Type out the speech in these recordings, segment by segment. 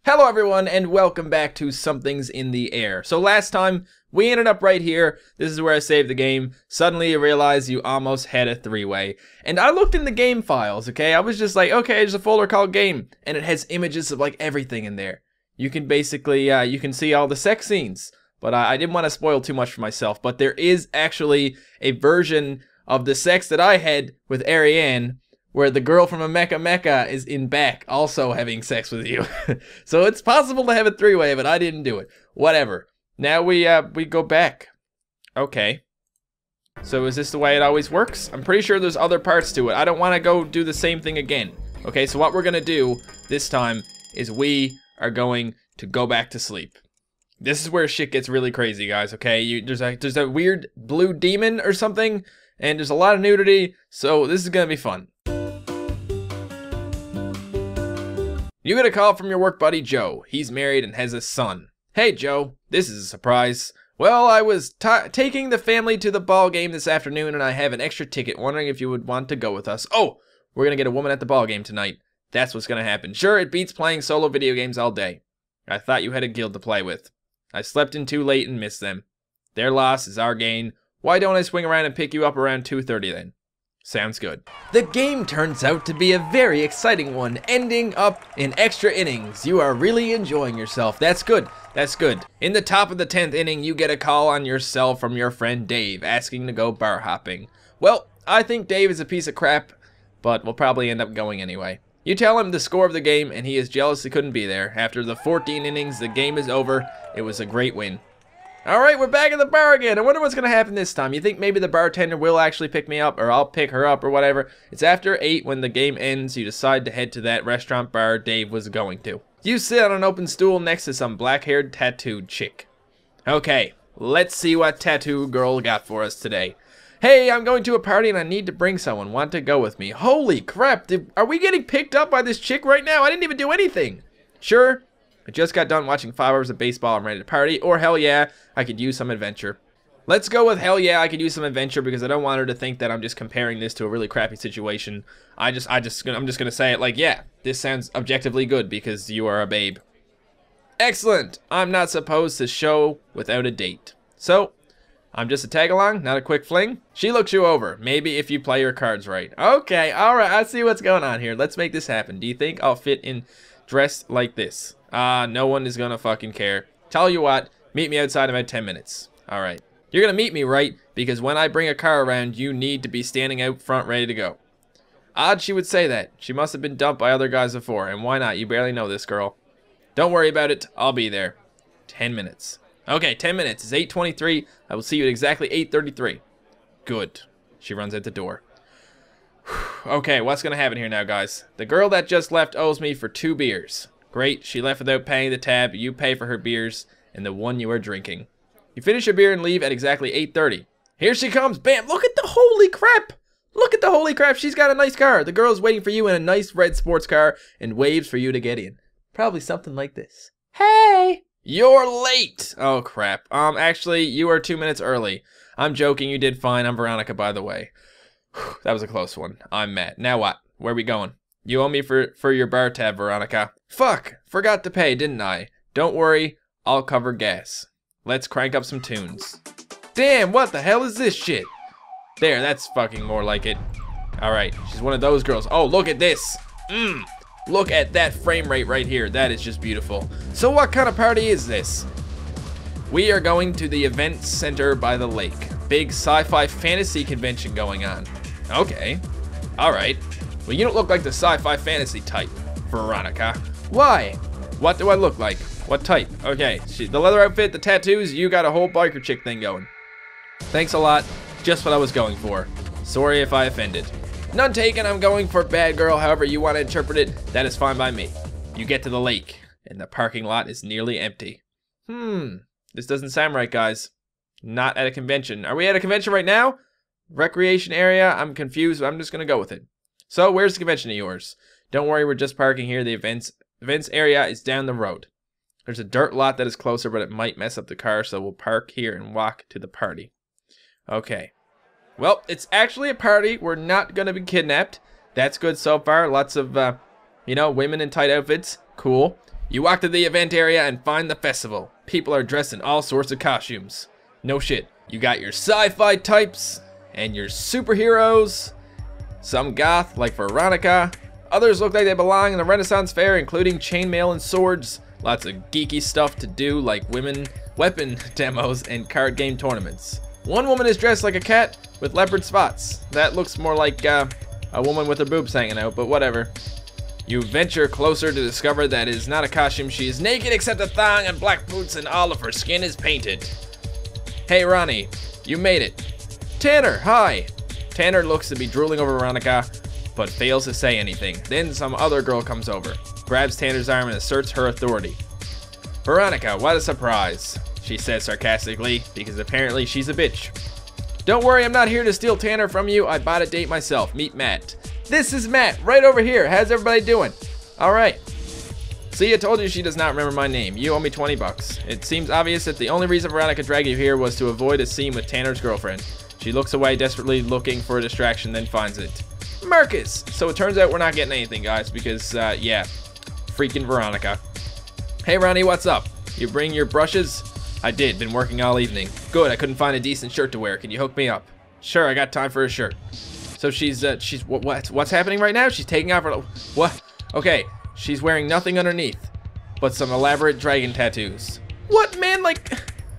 Hello everyone and welcome back to Something's in the Air. So last time we ended up right here. This is where I saved the game. Suddenly you realize you almost had a three-way. And I looked in the game files, okay? I was just like, okay, there's a folder called game. And it has images of like everything in there. You can basically, you can see all the sex scenes. But I didn't want to spoil too much for myself. But there is actually a version of the sex that I had with Ariane, where the girl from a Mecha is in back also having sex with you. So it's possible to have a three-way, but I didn't do it. Whatever. Now we go back. Okay. So is this the way it always works? I'm pretty sure there's other parts to it. I don't want to go do the same thing again. Okay, so what we're going to do this time is we are going to go back to sleep. This is where shit gets really crazy, guys, okay? There's a weird blue demon or something, and there's a lot of nudity, so this is going to be fun. You get a call from your work buddy Joe. He's married and has a son. Hey Joe, this is a surprise. Well, I was taking the family to the ball game this afternoon and I have an extra ticket, wondering if you would want to go with us. Oh, we're gonna get a woman at the ball game tonight. That's what's gonna happen. Sure, it beats playing solo video games all day. I thought you had a guild to play with. I slept in too late and missed them. Their loss is our gain. Why don't I swing around and pick you up around 2:30 then? Sounds good. The game turns out to be a very exciting one, ending up in extra innings. You are really enjoying yourself. That's good. That's good. In the top of the 10th inning, you get a call on your cell from your friend Dave, asking to go bar hopping. Well, I think Dave is a piece of crap, but we'll probably end up going anyway. You tell him the score of the game, and he is jealous he couldn't be there. After the 14 innings, the game is over. It was a great win. Alright, we're back at the bar again. I wonder what's going to happen this time. You think maybe the bartender will actually pick me up, or I'll pick her up, or whatever. It's after 8 when the game ends. You decide to head to that restaurant bar Dave was going to. You sit on an open stool next to some black-haired tattooed chick. Okay, let's see what tattoo girl got for us today. Hey, I'm going to a party and I need to bring someone. Want to go with me? Holy crap, are we getting picked up by this chick right now? I didn't even do anything. Sure. I just got done watching 5 hours of baseball. I'm ready to party. Or hell yeah, I could use some adventure. Let's go with hell yeah, I could use some adventure because I don't want her to think that I'm just comparing this to a really crappy situation. I'm just gonna say it like, yeah, this sounds objectively good because you are a babe. Excellent. I'm not supposed to show without a date. So, I'm just a tag-along, not a quick fling. She looks you over. Maybe if you play your cards right. Okay, alright, I see what's going on here. Let's make this happen. Do you think I'll fit in dressed like this? No one is gonna fucking care. Tell you what, meet me outside in about 10 minutes. Alright. You're gonna meet me, right? Because when I bring a car around, you need to be standing out front ready to go. Odd she would say that. She must have been dumped by other guys before, and why not? You barely know this girl. Don't worry about it. I'll be there. 10 minutes. Okay, 10 minutes. It's 8:23. I will see you at exactly 8:33. Good. She runs out the door. Okay, what's gonna happen here now, guys? The girl that just left owes me for 2 beers. Great, she left without paying the tab. You pay for her beers and the one you are drinking. You finish your beer and leave at exactly 8:30. Here she comes. Bam! Look at the holy crap! Look at the holy crap. She's got a nice car. The girl's waiting for you in a nice red sports car and waves for you to get in. Probably something like this. Hey! You're late! Oh crap. Actually, you are 2 minutes early. I'm joking. You did fine. I'm Veronica, by the way. That was a close one. I'm Matt. Now what? Where are we going? You owe me for your bar tab, Veronica. Fuck! Forgot to pay, didn't I? Don't worry, I'll cover gas. Let's crank up some tunes. Damn, what the hell is this shit? There, that's fucking more like it. Alright, she's one of those girls. Oh, look at this! Look at that frame rate right here. That is just beautiful. So what kind of party is this? We are going to the event center by the lake. Big sci-fi fantasy convention going on. Okay. Alright. Well, you don't look like the sci-fi fantasy type, Veronica. Why? What do I look like? What type? Okay, the leather outfit, the tattoos, you got a whole biker chick thing going. Thanks a lot. Just what I was going for. Sorry if I offended. None taken, I'm going for bad girl, however you want to interpret it, that is fine by me. You get to the lake, and the parking lot is nearly empty. This doesn't sound right, guys. Not at a convention. Are we at a convention right now? Recreation area? I'm confused, but I'm just gonna go with it. So, where's the convention of yours? Don't worry, we're just parking here. The events area is down the road. There's a dirt lot that is closer, but it might mess up the car, so we'll park here and walk to the party. Okay. Well, it's actually a party. We're not going to be kidnapped. That's good so far. Lots of, you know, women in tight outfits. Cool. You walk to the event area and find the festival. People are dressed in all sorts of costumes. No shit. You got your sci-fi types and your superheroes. Some goth like Veronica. Others look like they belong in the Renaissance fair, including chainmail and swords. Lots of geeky stuff to do like weapon demos and card game tournaments. One woman is dressed like a cat with leopard spots. That looks more like a woman with her boobs hanging out, but whatever. You venture closer to discover that it is not a costume. She is naked except a thong and black boots, and all of her skin is painted. Hey Ronnie, you made it. Tanner, hi. Tanner looks to be drooling over Veronica, but fails to say anything. Then some other girl comes over, grabs Tanner's arm and asserts her authority. Veronica, what a surprise, she says sarcastically, because apparently she's a bitch. Don't worry, I'm not here to steal Tanner from you. I bought a date myself. Meet Matt. This is Matt, right over here. How's everybody doing? All right. See, I told you she does not remember my name. You owe me 20 bucks. It seems obvious that the only reason Veronica dragged you here was to avoid a scene with Tanner's girlfriend. She looks away, desperately looking for a distraction, then finds it. Marcus! So it turns out we're not getting anything, guys, because, yeah, freaking Veronica. Hey, Ronnie, what's up? You bring your brushes? I did, been working all evening. Good, I couldn't find a decent shirt to wear. Can you hook me up? Sure, I got time for a shirt. So she's what's happening right now? She's taking off her, what? Okay, she's wearing nothing underneath, but some elaborate dragon tattoos. What, man, like,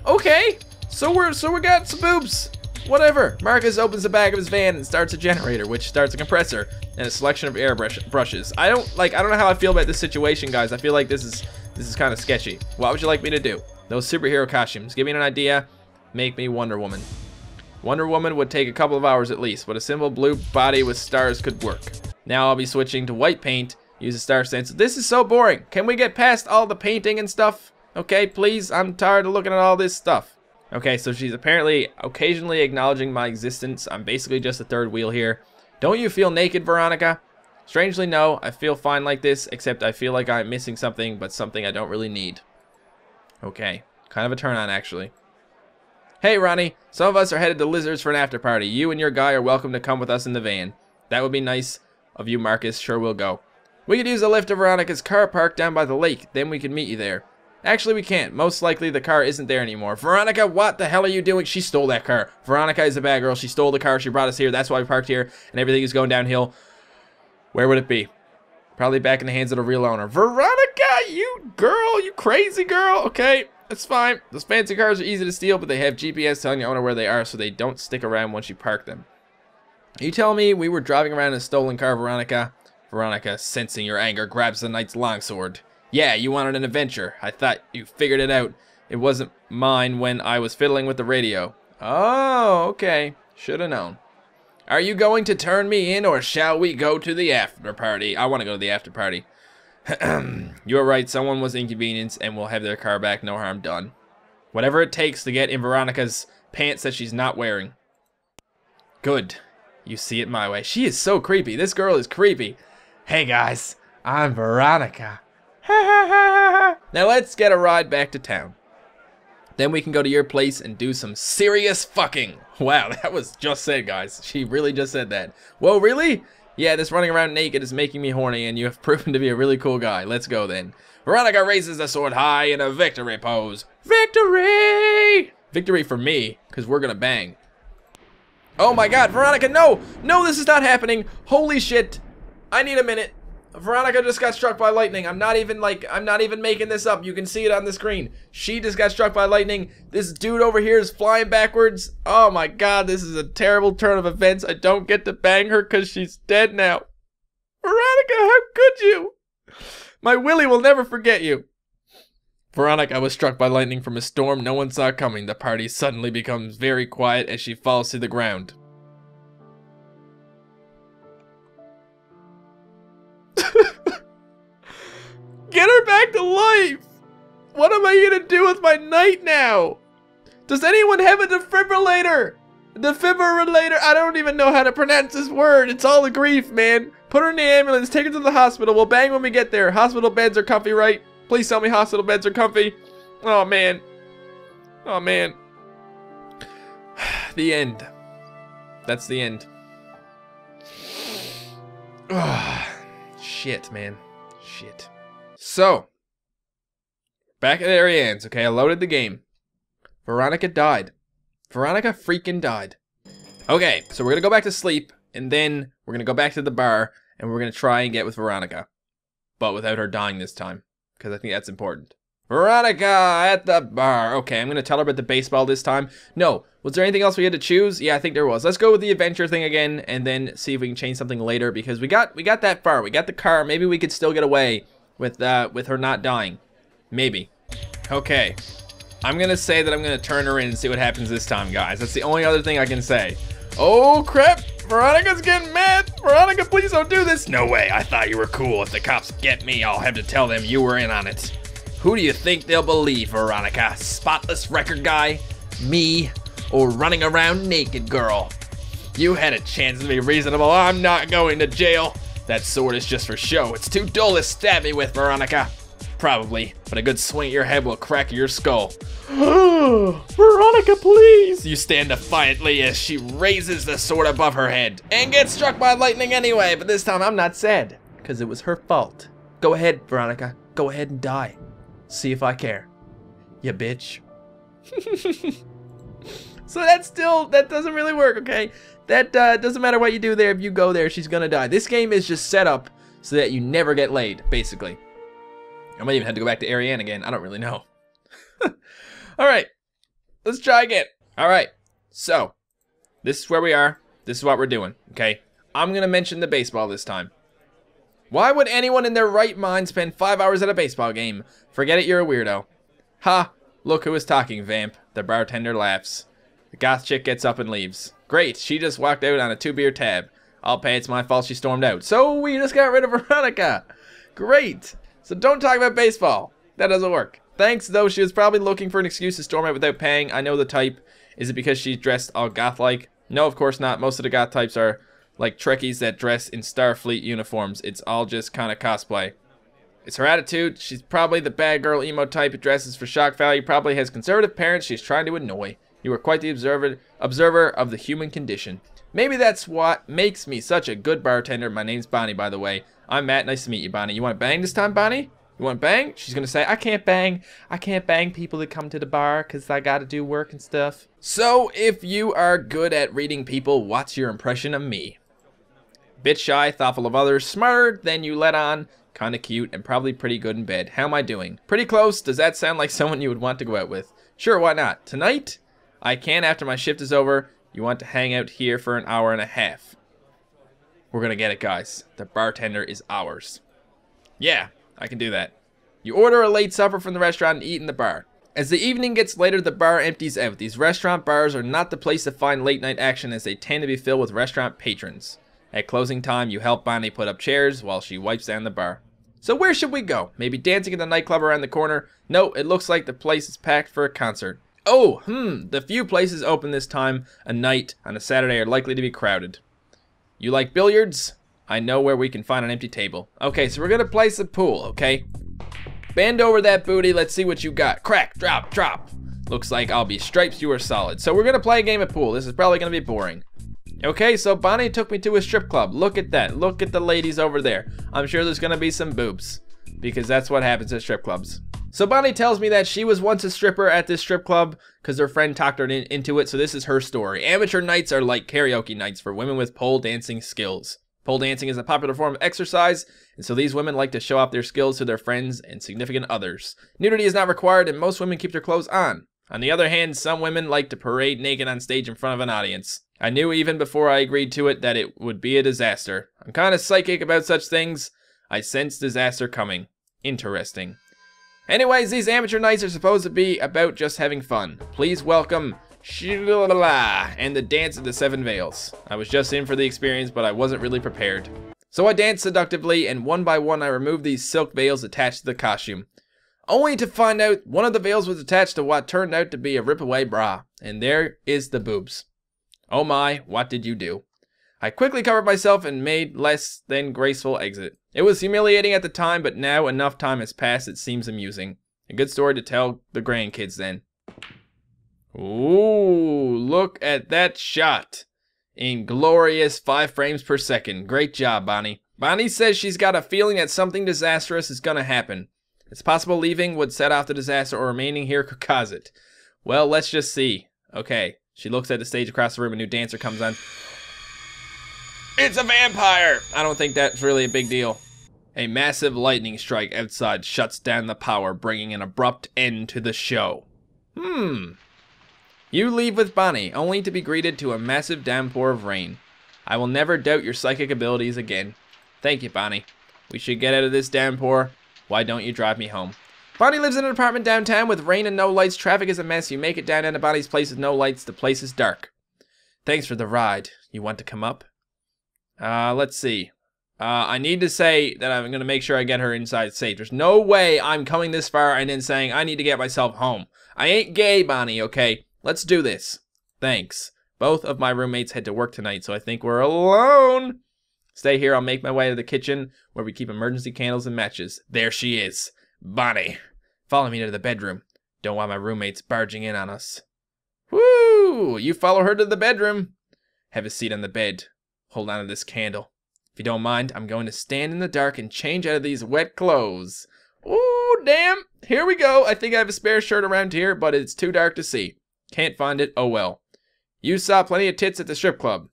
okay. So we got some boobs. Whatever. Marcus opens the back of his van and starts a generator, which starts a compressor and a selection of brushes. I don't know how I feel about this situation, guys. I feel like this is kind of sketchy. What would you like me to do? Those superhero costumes. Give me an idea. Make me Wonder Woman. Wonder Woman would take a couple of hours at least, but a simple blue body with stars could work. Now I'll be switching to white paint. Use a star stencil. This is so boring. Can we get past all the painting and stuff? Okay, please. I'm tired of looking at all this stuff. Okay, so she's apparently occasionally acknowledging my existence. I'm basically just a third wheel here. Don't you feel naked, Veronica? Strangely, no. I feel fine like this, except I feel like I'm missing something, but something I don't really need. Okay, kind of a turn on, actually. Hey, Ronnie. Some of us are headed to Lizards for an after party. You and your guy are welcome to come with us in the van. That would be nice of you, Marcus. Sure, we'll go. We could use a lift to Veronica's car parked down by the lake. Then we could meet you there. Actually, we can't. Most likely the car isn't there anymore. Veronica, what the hell are you doing? She stole that car. Veronica is a bad girl. She stole the car. She brought us here. That's why we parked here. And everything is going downhill. Where would it be? Probably back in the hands of the real owner. Veronica, you girl. You crazy girl. Okay, that's fine. Those fancy cars are easy to steal, but they have GPS telling the owner where they are, so they don't stick around once you park them. Are you telling me we were driving around in a stolen car, Veronica? Veronica, sensing your anger, grabs the knight's longsword. Yeah, you wanted an adventure. I thought you figured it out. It wasn't mine when I was fiddling with the radio. Oh, okay. Should have known. Are you going to turn me in, or shall we go to the after party? I want to go to the after party. You're right. Someone was inconvenienced and will have their car back. No harm done. Whatever it takes to get in Veronica's pants that she's not wearing. Good. You see it my way. She is so creepy. This girl is creepy. Hey, guys. I'm Veronica. Now let's get a ride back to town. Then we can go to your place and do some serious fucking. Wow, that was just said, guys. She really just said that. Whoa, really? Yeah, this running around naked is making me horny, and you have proven to be a really cool guy. Let's go then. Veronica raises the sword high in a victory pose. Victory! Victory for me, because we're gonna bang. Oh my god, Veronica, no! No, this is not happening. Holy shit. I need a minute. Veronica just got struck by lightning. I'm not even making this up. You can see it on the screen. She just got struck by lightning. This dude over here is flying backwards. Oh my god, this is a terrible turn of events. I don't get to bang her because she's dead now. Veronica, how could you? My Willie will never forget you. Veronica was struck by lightning from a storm no one saw coming. The party suddenly becomes very quiet as she falls to the ground. Get her back to life! What am I gonna do with my knight now? Does anyone have a defibrillator? Defibrillator? I don't even know how to pronounce this word. It's all a grief, man. Put her in the ambulance, take her to the hospital. We'll bang when we get there. Hospital beds are comfy, right? Please tell me hospital beds are comfy. Oh, man. Oh, man. The end. That's the end. Shit, man. Shit. So, Back at Ariane's, okay? I loaded the game. Veronica died. Veronica freaking died. Okay, so we're gonna go back to sleep, and then we're gonna go back to the bar, and we're gonna try and get with Veronica. But without her dying this time, because I think that's important. Veronica at the bar. Okay, I'm gonna tell her about the baseball this time. No, was there anything else we had to choose? Yeah, I think there was. Let's go with the adventure thing again, and then see if we can change something later, because we got that far. We got the car. Maybe we could still get away with her not dying. Maybe. Okay. I'm gonna say that I'm gonna turn her in and see what happens this time, guys. That's the only other thing I can say. Oh, crap. Veronica's getting mad. Veronica, please don't do this. No way. I thought you were cool. If the cops get me, I'll have to tell them you were in on it. Who do you think they'll believe, Veronica? Spotless record guy? Me? Or running around naked girl? You had a chance to be reasonable. I'm not going to jail. That sword is just for show. It's too dull to stab me with, Veronica. Probably, but a good swing at your head will crack your skull. Veronica, please! You stand defiantly as she raises the sword above her head and gets struck by lightning anyway, but this time I'm not sad, because it was her fault. Go ahead, Veronica. Go ahead and die. See if I care. You bitch. So that doesn't really work, okay? That doesn't matter what you do there. If you go there, she's gonna die. This game is just set up so that you never get laid, basically. I might even have to go back to Ariane again. I don't really know. Alright. Let's try again. Alright. So, this is where we are. This is what we're doing, okay? I'm gonna mention the baseball this time. Why would anyone in their right mind spend 5 hours at a baseball game? Forget it, you're a weirdo. Ha! Look who is talking, vamp. The bartender laughs. The goth chick gets up and leaves. Great, she just walked out on a 2-beer tab. I'll pay, it's my fault she stormed out. So we just got rid of Veronica. Great. So don't talk about baseball. That doesn't work. Thanks, though. She was probably looking for an excuse to storm out without paying. I know the type. Is it because she's dressed all goth-like? No, of course not. Most of the goth types are like Trekkies that dress in Starfleet uniforms. It's all just kind of cosplay. It's her attitude. She's probably the bad girl emo type who dresses for shock value. Probably has conservative parents she's trying to annoy. You are quite the observer of the human condition. Maybe that's what makes me such a good bartender. My name's Bonnie, by the way. I'm Matt. Nice to meet you, Bonnie. You want to bang this time, Bonnie? You want to bang? She's going to say, I can't bang. I can't bang people that come to the bar because I got to do work and stuff. So, if you are good at reading people, what's your impression of me? Bit shy, thoughtful of others, smarter than you let on, kind of cute, and probably pretty good in bed. How am I doing? Pretty close. Does that sound like someone you would want to go out with? Sure, why not? Tonight? I can after my shift is over. You want to hang out here for an hour and a half. We're gonna get it, guys. The bartender is ours. Yeah, I can do that. You order a late supper from the restaurant and eat in the bar. As the evening gets later, the bar empties out. These restaurant bars are not the place to find late night action as they tend to be filled with restaurant patrons. At closing time, you help Bonnie put up chairs while she wipes down the bar. So where should we go? Maybe dancing at the nightclub around the corner? No, it looks like the place is packed for a concert. Oh, the few places open this time of night on a Saturday are likely to be crowded. You like billiards? I know where we can find an empty table. Okay, so we're gonna play some pool, okay? Bend over that booty, let's see what you got. Crack, drop, drop. Looks like I'll be stripes, you are solid. So we're gonna play a game of pool. This is probably gonna be boring. Okay, so Bonnie took me to a strip club. Look at that, look at the ladies over there. I'm sure there's gonna be some boobs, because that's what happens at strip clubs. So Bonnie tells me that she was once a stripper at this strip club because her friend talked her into it, so this is her story. Amateur nights are like karaoke nights for women with pole dancing skills. Pole dancing is a popular form of exercise, and so these women like to show off their skills to their friends and significant others. Nudity is not required, and most women keep their clothes on. On the other hand, some women like to parade naked on stage in front of an audience. I knew even before I agreed to it that it would be a disaster. I'm kind of psychic about such things. I sense disaster coming. Interesting. Anyways, these amateur nights are supposed to be about just having fun. Please welcome Shilala and the Dance of the Seven Veils. I was just in for the experience, but I wasn't really prepared. So I danced seductively, and one by one I removed these silk veils attached to the costume. Only to find out one of the veils was attached to what turned out to be a rip-away bra. And there is the boobs. Oh my, what did you do? I quickly covered myself and made less than graceful exit. It was humiliating at the time, but now enough time has passed it seems amusing. A good story to tell the grandkids then. Ooh, look at that shot. In glorious 5 frames per second. Great job, Bonnie. Bonnie says she's got a feeling that something disastrous is gonna happen. It's possible leaving would set off the disaster or remaining here could cause it. Well, let's just see. Okay. She looks at the stage across the room. A new dancer comes on. It's a vampire! I don't think that's really a big deal. A massive lightning strike outside shuts down the power, bringing an abrupt end to the show. You leave with Bonnie, only to be greeted to a massive downpour of rain. I will never doubt your psychic abilities again. Thank you, Bonnie. We should get out of this downpour. Why don't you drive me home? Bonnie lives in an apartment downtown with rain and no lights. Traffic is a mess. You make it down into Bonnie's place with no lights. The place is dark. Thanks for the ride. You want to come up? Let's see. I need to say that I'm going to make sure I get her inside safe. There's no way I'm coming this far and then saying I need to get myself home. I ain't gay, Bonnie, okay? Let's do this. Thanks. Both of my roommates head to work tonight, so I think we're alone. Stay here. I'll make my way to the kitchen where we keep emergency candles and matches. There she is. Bonnie. Follow me to the bedroom. Don't want my roommates barging in on us. Woo! You follow her to the bedroom. Have a seat on the bed. Hold on to this candle. If you don't mind, I'm going to stand in the dark and change out of these wet clothes. Ooh, damn. Here we go. I think I have a spare shirt around here, but it's too dark to see. Can't find it. Oh well. You saw plenty of tits at the strip club.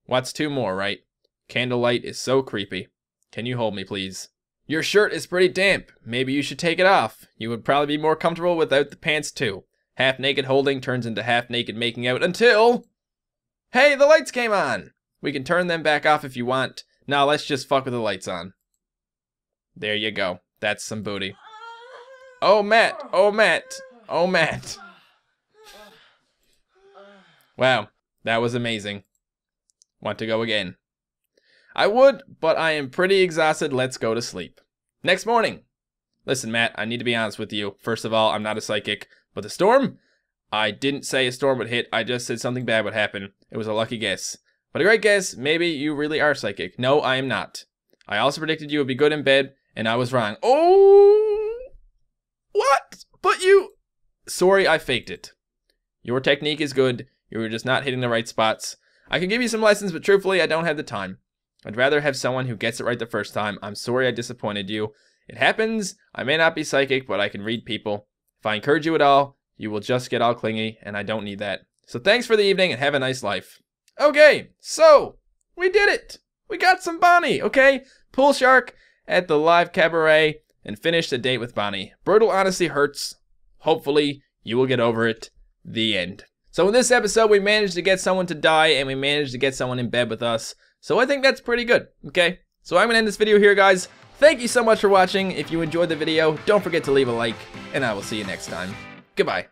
What's two more, right? Candlelight is so creepy. Can you hold me, please? Your shirt is pretty damp. Maybe you should take it off. You would probably be more comfortable without the pants, too. Half-naked holding turns into half-naked making out until... Hey, the lights came on! We can turn them back off if you want. Now let's just fuck with the lights on. There you go. That's some booty. Oh, Matt! Oh, Matt! Oh, Matt! Wow, that was amazing. Want to go again? I would, but I am pretty exhausted. Let's go to sleep. Next morning. Listen, Matt, I need to be honest with you. First of all, I'm not a psychic. But the storm? I didn't say a storm would hit. I just said something bad would happen. It was a lucky guess. But a great guess. Maybe you really are psychic. No, I am not. I also predicted you would be good in bed, and I was wrong. Oh! What? But you... Sorry, I faked it. Your technique is good. You were just not hitting the right spots. I can give you some lessons, but truthfully, I don't have the time. I'd rather have someone who gets it right the first time. I'm sorry I disappointed you. It happens. I may not be psychic, but I can read people. If I encourage you at all, you will just get all clingy, and I don't need that. So thanks for the evening, and have a nice life. Okay, so, we did it. We got some Bonnie, okay? Pool shark at the live cabaret, and finish the date with Bonnie. Brutal honesty hurts. Hopefully, you will get over it. The end. So in this episode, we managed to get someone to die, and we managed to get someone in bed with us. So I think that's pretty good, okay? So I'm going to end this video here, guys. Thank you so much for watching. If you enjoyed the video, don't forget to leave a like, and I will see you next time. Goodbye.